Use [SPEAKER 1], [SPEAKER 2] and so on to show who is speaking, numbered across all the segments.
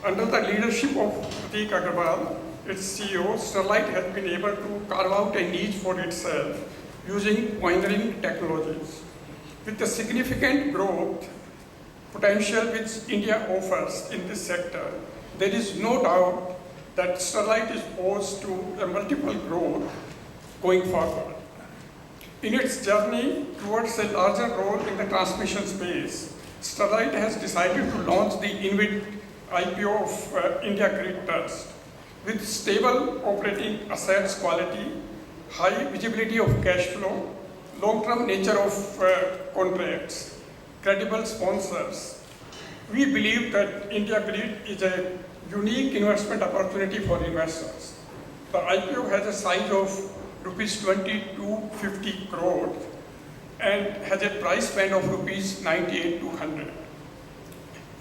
[SPEAKER 1] Under the leadership of Pratik Agarwal, its CEO, Sterlite has been able to carve out a niche for itself using pioneering technologies. With the significant growth potential which India offers in this sector, there is no doubt that Sterlite is poised to a multiple growth going forward. In its journey towards a larger role in the transmission space, Sterlite has decided to launch the InVit IPO of IndiGrid Trust. With stable operating assets quality, high visibility of cash flow, long-term nature of contracts, credible sponsors, we believe that IndiGrid is a unique investment opportunity for investors. The IPO has a size of rupees 20 to 50 crore and has a price band of rupees 98 to 100.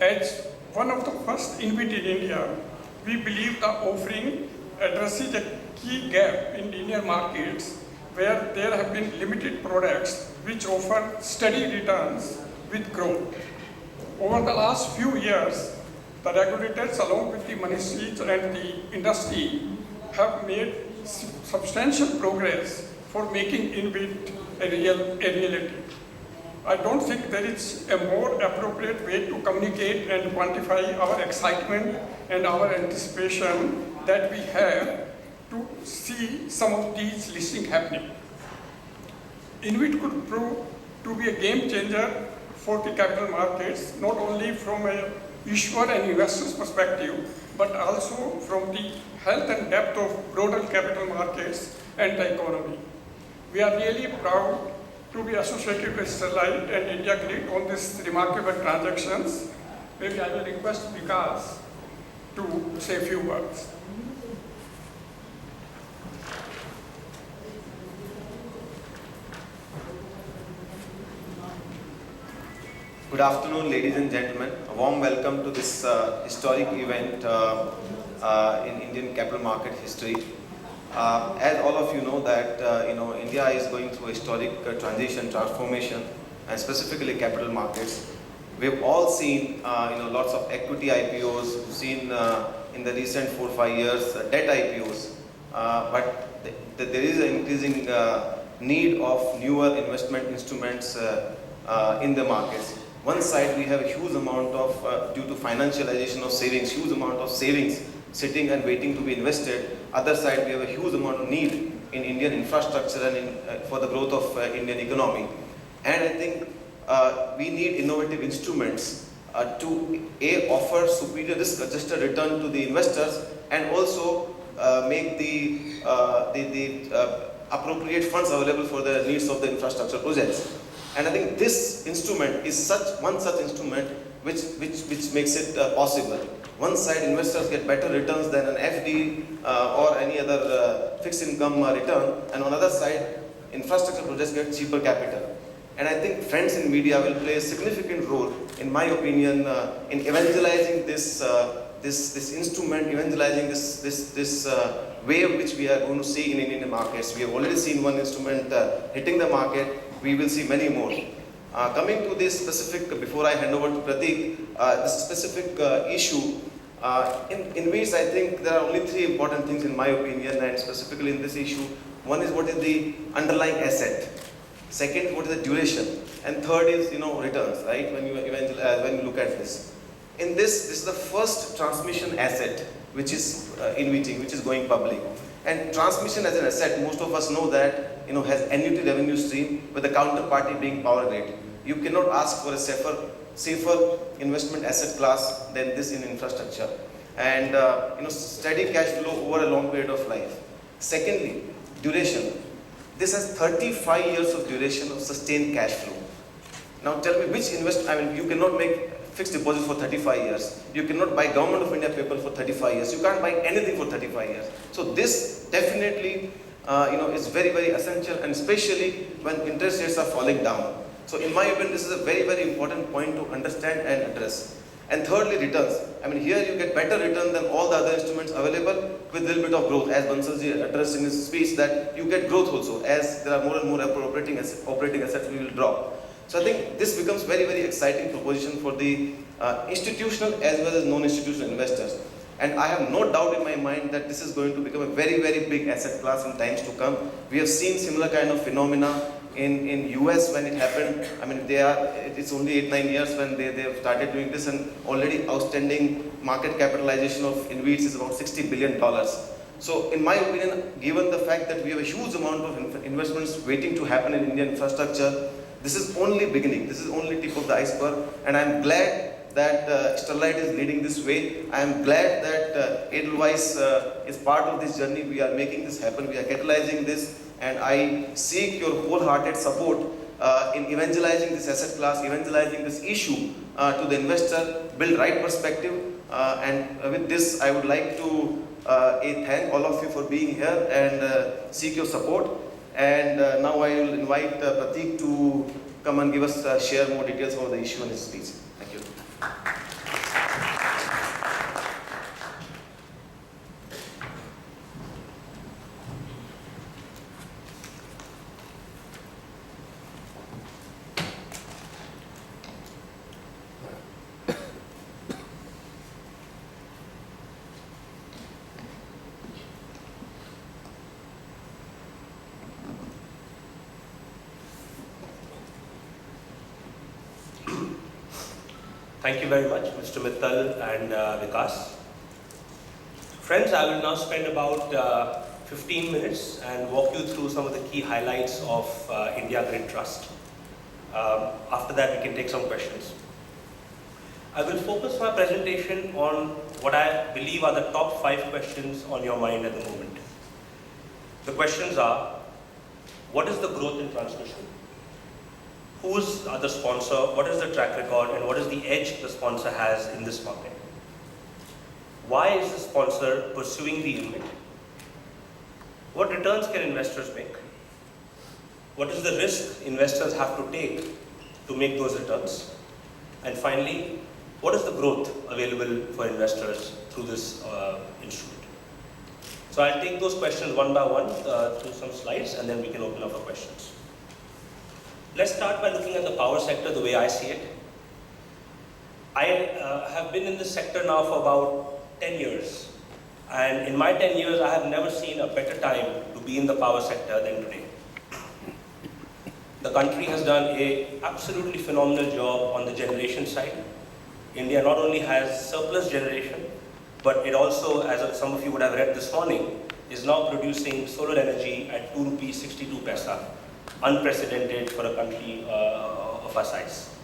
[SPEAKER 1] As one of the first InVit in India, we believe the offering addresses a key gap in Indian markets where there have been limited products which offer steady returns with growth. Over the last few years, the regulators along with the ministries and the industry have made substantial progress for making InVit a reality. I don't think there is a more appropriate way to communicate and quantify our excitement and our anticipation that we have to see some of these listings happening. InVit could prove to be a game changer for the capital markets, not only from a issuer and investor's perspective, but also from the health and depth of broader capital markets and the economy. We are really proud to be associated with Sterlite and IndiGrid on these remarkable transactions. Maybe I will request Vikas to say a few words.
[SPEAKER 2] Good afternoon, ladies and gentlemen. A warm welcome to this historic event in Indian capital market history. As all of you know that India is going through a historic transformation, and specifically capital markets. We've all seen lots of equity IPOs. We've seen in the recent 4 or 5 years debt IPOs, but there is an increasing need of newer investment instruments in the markets. One side we have a huge amount of, due to financialization of savings, huge amount of savings sitting and waiting to be invested. Other side we have a huge amount of need in Indian infrastructure and for the growth of Indian economy. And I think we need innovative instruments to offer superior risk-adjusted return to the investors and also make the appropriate funds available for the needs of the infrastructure projects. And I think this instrument is one such instrument which makes it possible. One side, investors get better returns than an FD or any other fixed income return, and on the other side, infrastructure projects get cheaper capital. And I think friends in media will play a significant role, in my opinion, in evangelizing this instrument, evangelizing this wave which we are going to see in Indian markets. We have already seen one instrument hitting the market. We will see many more. Coming to this specific, before I hand over to Pratik, this specific issue, in which I think there are only 3 important things in my opinion, and specifically in this issue. One is what is the underlying asset. Second, what is the duration, and third is returns. Right? When you look at this, this is the first transmission asset which is InVit, which is going public. And transmission as an asset, most of us know that has annuity revenue stream with the counterparty being power grid. You cannot ask for a safer investment asset class than this in infrastructure, and steady cash flow over a long period of life. Secondly, duration. This has 35 years of duration of sustained cash flow. Now tell me which you cannot make fixed deposit for 35 years. You cannot buy Government of India paper for 35 years. You can't buy anything for 35 years. So this definitely is very, very essential, and especially when interest rates are falling down. So in my opinion, this is a very, very important point to understand and address. And thirdly, returns. Here you get better return than all the other instruments available with a little bit of growth. As Bansalji addressed in his speech, that you get growth also as there are more and more operating assets we will drop. So I think this becomes very exciting proposition for the institutional as well as non-institutional investors. And I have no doubt in my mind that this is going to become a very big asset class in times to come. We have seen similar kind of phenomena in US when it happened. I mean, it's only 8-9 years when they have started doing this, and already outstanding market capitalization of InVit is about $60 billion. So in my opinion, given the fact that we have a huge amount of investments waiting to happen in Indian infrastructure, this is only beginning, this is only tip of the iceberg, and I'm glad that Sterlite is leading this way. I am glad that Edelweiss is part of this journey. We are making this happen, we are catalyzing this, and I seek your wholehearted support in evangelizing this asset class, evangelizing this issue to the investor, build right perspective, and with this I would like to thank all of you for being here and seek your support. And now I will invite Pratik to come and give us share more details about the issue and his speech. Thank you.
[SPEAKER 3] Thank you very much, Mr. Mittal and Vikas. Friends, I will now spend about 15 minutes and walk you through some of the key highlights of IndiGrid Trust. After that, we can take some questions. I will focus my presentation on what I believe are the top 5 questions on your mind at the moment. The questions are, what is the growth in transmission? Who's the sponsor, what is the track record, and what is the edge the sponsor has in this market? Why is the sponsor pursuing the InVit? What returns can investors make? What is the risk investors have to take to make those returns? And finally, what is the growth available for investors through this instrument? So I'll take those questions one by one through some slides, and then we can open up for questions. Let's start by looking at the power sector the way I see it. I have been in this sector now for about 10 years. And in my 10 years, I have never seen a better time to be in the power sector than today. The country has done an absolutely phenomenal job on the generation side. India not only has surplus generation, but it also, as some of you would have read this morning, is now producing solar energy at 2 rupees 62 paisa. Unprecedented for a country of our size.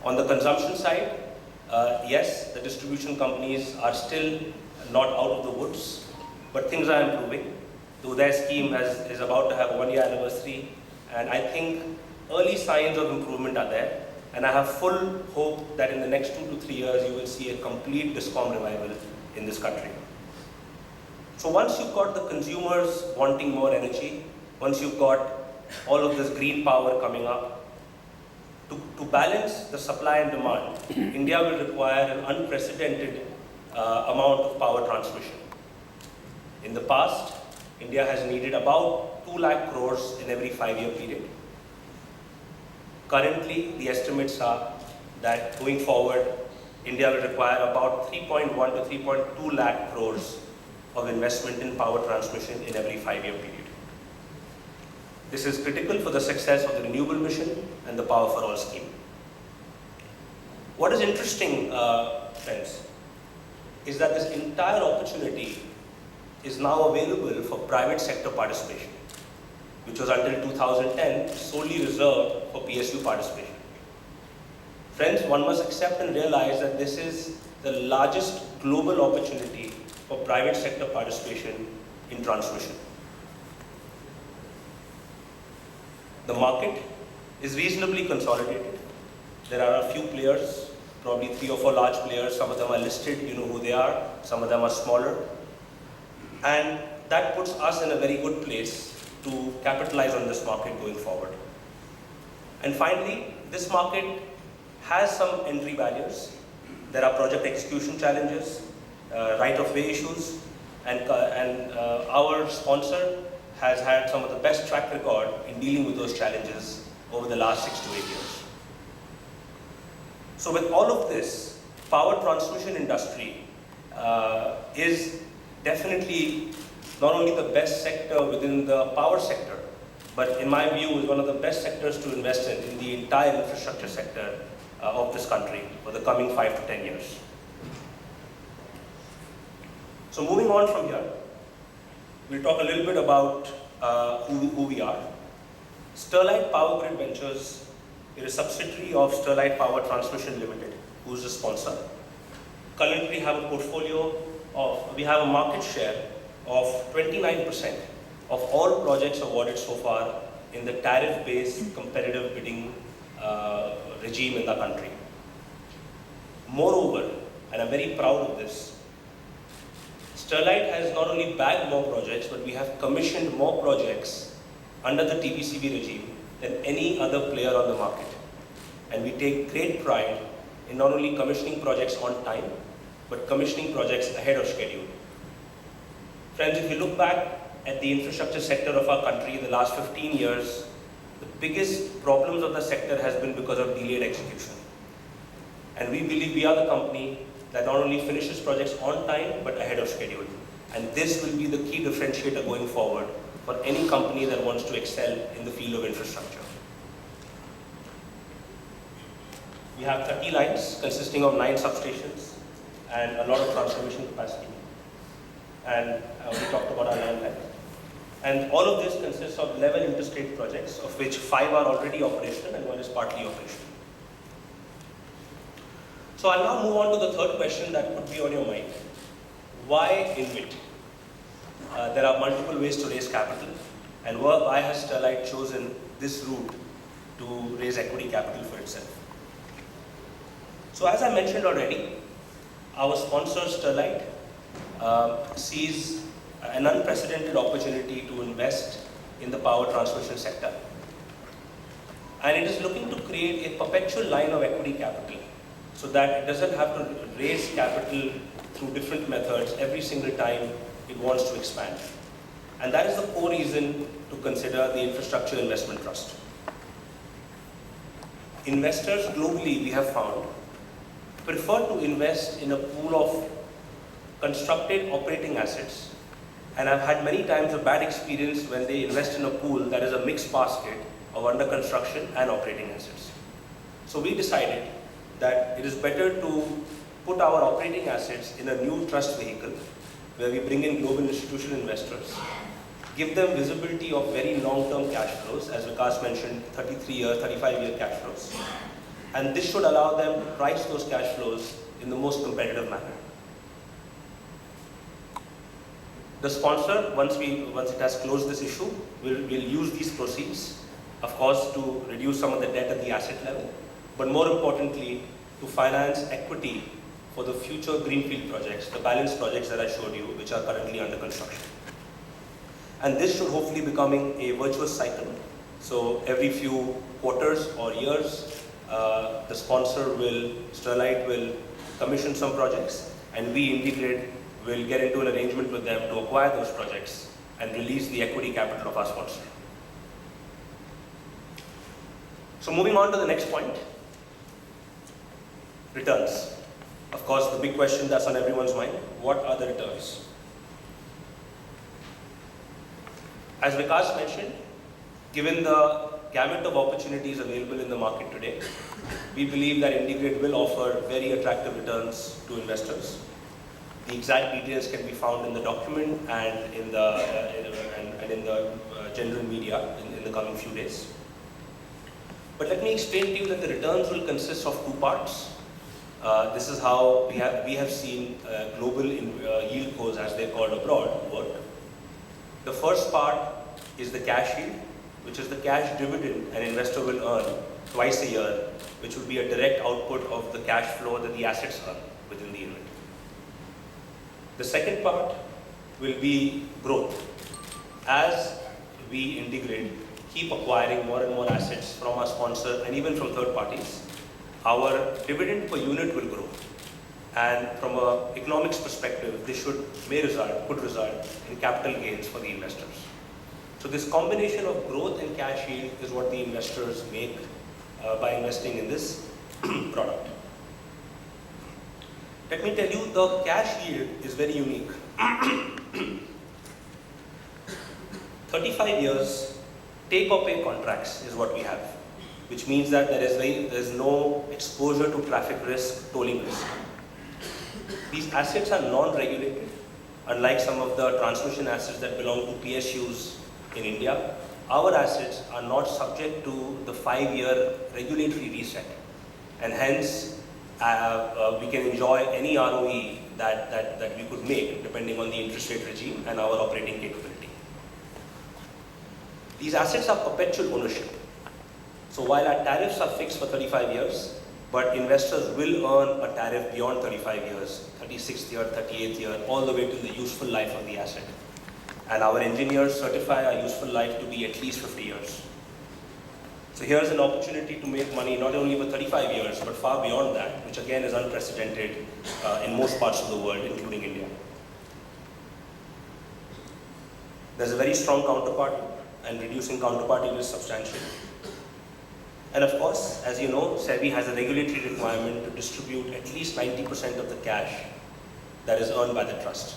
[SPEAKER 3] On the consumption side, yes, the distribution companies are still not out of the woods, but things are improving. The Uday scheme is about to have a 1-year anniversary, and I think early signs of improvement are there, and I have full hope that in the next 2 to 3 years you will see a complete DISCOM revival in this country. So once you've got the consumers wanting more energy, once you've got all of this green power coming up, to balance the supply and demand, India will require an unprecedented amount of power transmission. In the past, India has needed about 2 lakh crores in every 5-year period. Currently, the estimates are that going forward, India will require about 3.1 to 3.2 lakh crores of investment in power transmission in every 5-year period. This is critical for the success of the renewable mission and the Power for All scheme. What is interesting, friends, is that this entire opportunity is now available for private sector participation, which was until 2010 solely reserved for PSU participation. Friends, one must accept and realize that this is the largest global opportunity for private sector participation in transmission. The market is reasonably consolidated. There are a few players, probably 3 or 4 large players. Some of them are listed, you know who they are. Some of them are smaller. And that puts us in a very good place to capitalize on this market going forward. And finally, this market has some entry barriers. There are project execution challenges, right-of-way issues, and our sponsor has had some of the best track record in dealing with those challenges over the last 6 to 8 years. So with all of this, power transmission industry is definitely not only the best sector within the power sector, but in my view is one of the best sectors to invest in the entire infrastructure sector of this country for the coming 5 to 10 years. So moving on from here, we'll talk a little bit about who we are. Sterlite Power Grid Ventures is a subsidiary of Sterlite Power Transmission Limited, who's the sponsor. Currently, we have a portfolio of, we have a market share of 29% of all projects awarded so far in the tariff-based competitive bidding regime in the country. Moreover, and I'm very proud of this, Sterlite has not only bagged more projects, but we have commissioned more projects under the TBCB regime than any other player on the market. And we take great pride in not only commissioning projects on time, but commissioning projects ahead of schedule. Friends, if you look back at the infrastructure sector of our country in the last 15 years, the biggest problems of the sector has been because of delayed execution. And we believe we are the company that not only finishes projects on time, but ahead of schedule. And this will be the key differentiator going forward for any company that wants to excel in the field of infrastructure. We have 30 lines consisting of 9 substations and a lot of transformation capacity. And we talked about our line length. And all of this consists of 11 interstate projects, of which 5 are already operational and 1 is partly operational. So I'll now move on to the third question that could be on your mind. Why InVit? There are multiple ways to raise capital, and why has Sterlite chosen this route to raise equity capital for itself? So as I mentioned already, our sponsor Sterlite sees an unprecedented opportunity to invest in the power transmission sector. And it is looking to create a perpetual line of equity capital so that it doesn't have to raise capital through different methods every single time it wants to expand. And that is the core reason to consider the Infrastructure Investment Trust. Investors globally, we have found, prefer to invest in a pool of constructed operating assets. And I've had many times a bad experience when they invest in a pool that is a mixed basket of under construction and operating assets. So we decided that it is better to put our operating assets in a new trust vehicle where we bring in global institutional investors, give them visibility of very long-term cash flows, as Vikas mentioned, 33-year, 35-year cash flows. And this should allow them to price those cash flows in the most competitive manner. The sponsor, once it has closed this issue, will use these proceeds, of course, to reduce some of the debt at the asset level, but more importantly, to finance equity for the future greenfield projects, the balanced projects that I showed you, which are currently under construction. And this should hopefully becoming a virtuous cycle. So every few quarters or years, the sponsor Sterlite will commission some projects, and we, IndiGrid, will get into an arrangement with them to acquire those projects and release the equity capital of our sponsor. So moving on to the next point, returns. Of course, the big question that's on everyone's mind, what are the returns? As Vikas mentioned, given the gamut of opportunities available in the market today, we believe that IndiGrid will offer very attractive returns to investors. The exact details can be found in the document and in the general media in the coming few days. But let me explain to you that the returns will consist of 2 parts. This is how we have seen global yield codes, as they're called abroad, work. The first part is the cash yield, which is the cash dividend an investor will earn twice a year, which will be a direct output of the cash flow that the assets earn within the InVit. The second part will be growth. As we, IndiGrid, keep acquiring more and more assets from our sponsor and even from third parties, our dividend per unit will grow. And from an economics perspective, this could result in capital gains for the investors. So this combination of growth and cash yield is what the investors make by investing in this product. Let me tell you, the cash yield is very unique. 35 years take-or-pay contracts is what we have, which means that there is no exposure to traffic risk, tolling risk. These assets are non-regulated, unlike some of the transmission assets that belong to PSUs in India. Our assets are not subject to the 5-year regulatory reset, and hence we can enjoy any ROE that we could make depending on the interest rate regime and our operating capability. These assets are perpetual ownership. So while our tariffs are fixed for 35 years, but investors will earn a tariff beyond 35 years, 36th year, 38th year, all the way to the useful life of the asset. And our engineers certify our useful life to be at least 50 years. So here's an opportunity to make money not only for 35 years, but far beyond that, which again is unprecedented in most parts of the world, including India. There's a very strong counterparty, and reducing counterparty risk substantially. And of course, as you know, SEBI has a regulatory requirement to distribute at least 90% of the cash that is earned by the trust.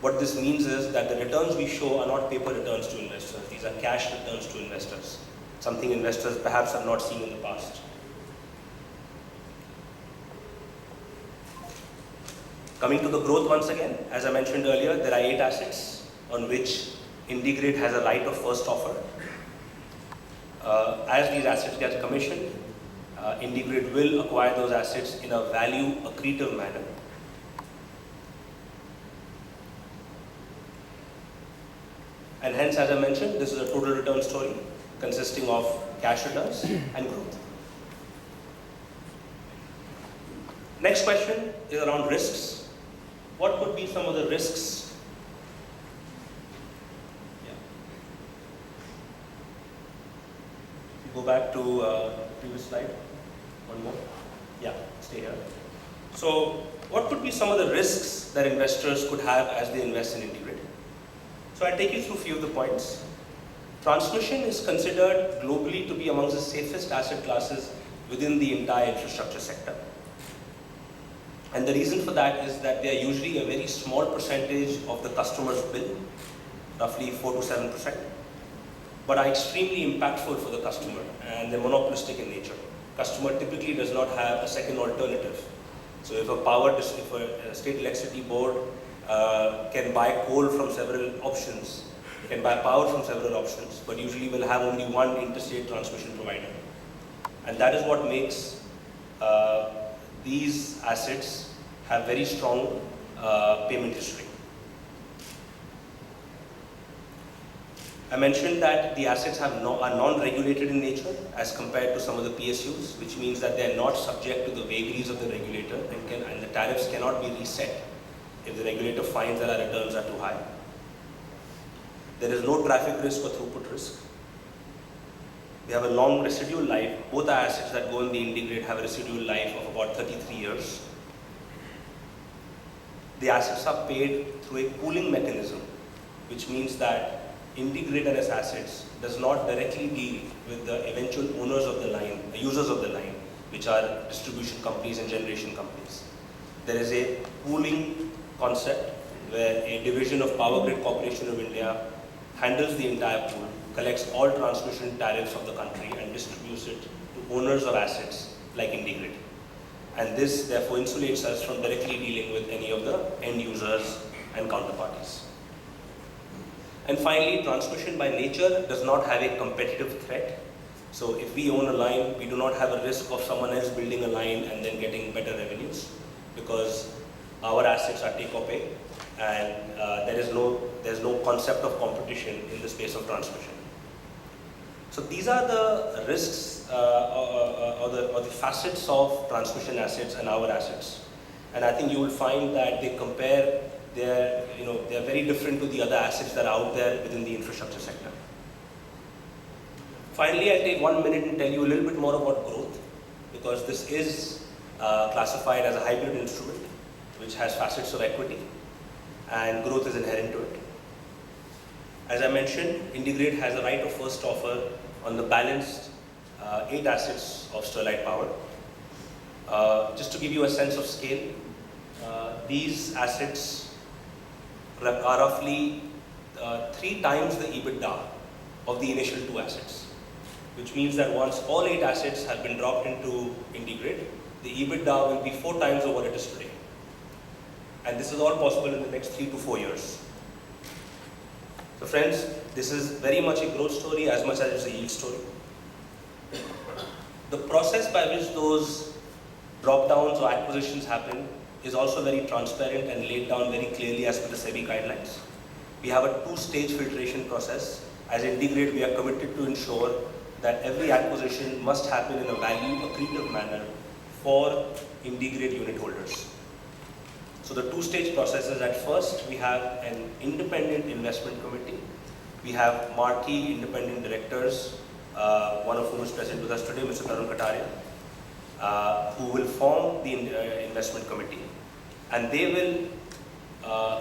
[SPEAKER 3] What this means is that the returns we show are not paper returns to investors. These are cash returns to investors, something investors perhaps have not seen in the past. Coming to the growth once again, as I mentioned earlier, there are 8 assets on which IndiGrid has a right of first offer. As these assets get commissioned, IndiGrid will acquire those assets in a value accretive manner. And hence, as I mentioned, this is a total return story consisting of cash returns and growth. Next question is around risks. What could be some of the risks? Yeah. Go back to the previous slide. One more. Yeah, stay here. So, what could be some of the risks that investors could have as they invest in IndiGrid? So I'll take you through a few of the points. Transmission is considered globally to be amongst the safest asset classes within the entire infrastructure sector. And the reason for that is that they are usually a very small percentage of the customer's bill, roughly 4 to 7%, but are extremely impactful for the customer, and they're monopolistic in nature. Customer typically does not have a second alternative. So if a state electricity board can buy coal from several options, can buy power from several options, but usually will have only one interstate transmission provider. And that is what makes these assets have very strong payment history. I mentioned that the assets are non-regulated in nature as compared to some of the PSUs, which means that they are not subject to the vagaries of the regulator, and the tariffs cannot be reset if the regulator finds that our returns are too high. There is no traffic risk or throughput risk. We have a long residual life. Both our assets that go in the IndiGrid have a residual life of about 33 years. The assets are paid through a pooling mechanism, which means that IndiGrid and its assets does not directly deal with the eventual owners of the line, the users of the line, which are distribution companies and generation companies. There is a pooling concept where a division of Power Grid Corporation of India handles the entire pool, collects all transmission tariffs of the country and distributes it to owners of assets like IndiGrid. And this therefore insulates us from directly dealing with any of the end users and counterparties. And finally, transmission by nature does not have a competitive threat. So if we own a line, we do not have a risk of someone else building a line and then getting better revenues, because our assets are take or pay, and there's no concept of competition in the space of transmission. So these are the risks or the facets of transmission assets and our assets. And I think you will find that they compare, they're very different to the other assets that are out there within the infrastructure sector. Finally, I'll take 1 minute and tell you a little bit more about growth, because this is classified as a hybrid instrument, which has facets of equity, and growth is inherent to it. As I mentioned, IndiGrid has a right of first offer on the balanced 8 assets of Sterlite Power. Just to give you a sense of scale, these assets are roughly 3 times the EBITDA of the initial 2 assets, which means that once all 8 assets have been dropped into IndiGrid, the EBITDA will be 4 times of what it is today. And this is all possible in the next 3 to 4 years. So friends, this is very much a growth story as much as it's a yield story. The process by which those drop-downs or acquisitions happen is also very transparent and laid down very clearly as per the SEBI guidelines. We have a 2-stage filtration process. As IndiGrid, we are committed to ensure that every acquisition must happen in a value accretive manner for IndiGrid unit holders. So the 2-stage process is, at first we have an independent investment committee. We have marquee independent directors, one of whom is present with us today, Mr. Tarun Kataria, who will form the investment committee, and they will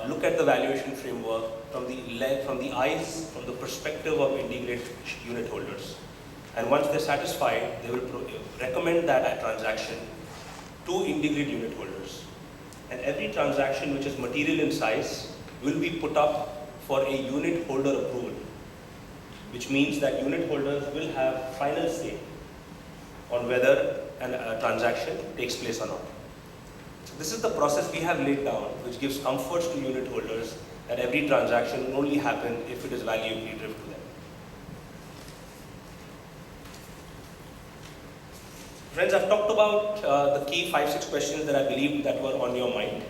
[SPEAKER 3] look at the valuation framework from the perspective of IndiGrid unit holders. And once they're satisfied, they will recommend that transaction to IndiGrid unit holders. And every transaction which is material in size will be put up for a unit holder approval, which means that unit holders will have final say on whether a transaction takes place or not. So this is the process we have laid down, which gives comfort to unit holders that every transaction will only happen if it is value accretive to them. Friends, I've talked about the key 5-6 questions that I believe that were on your mind.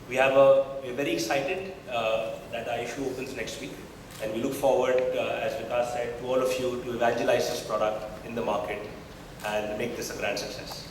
[SPEAKER 3] We're very excited that our issue opens next week, and we look forward, as Vikas said, to all of you to evangelize this product in the market and make this a grand success.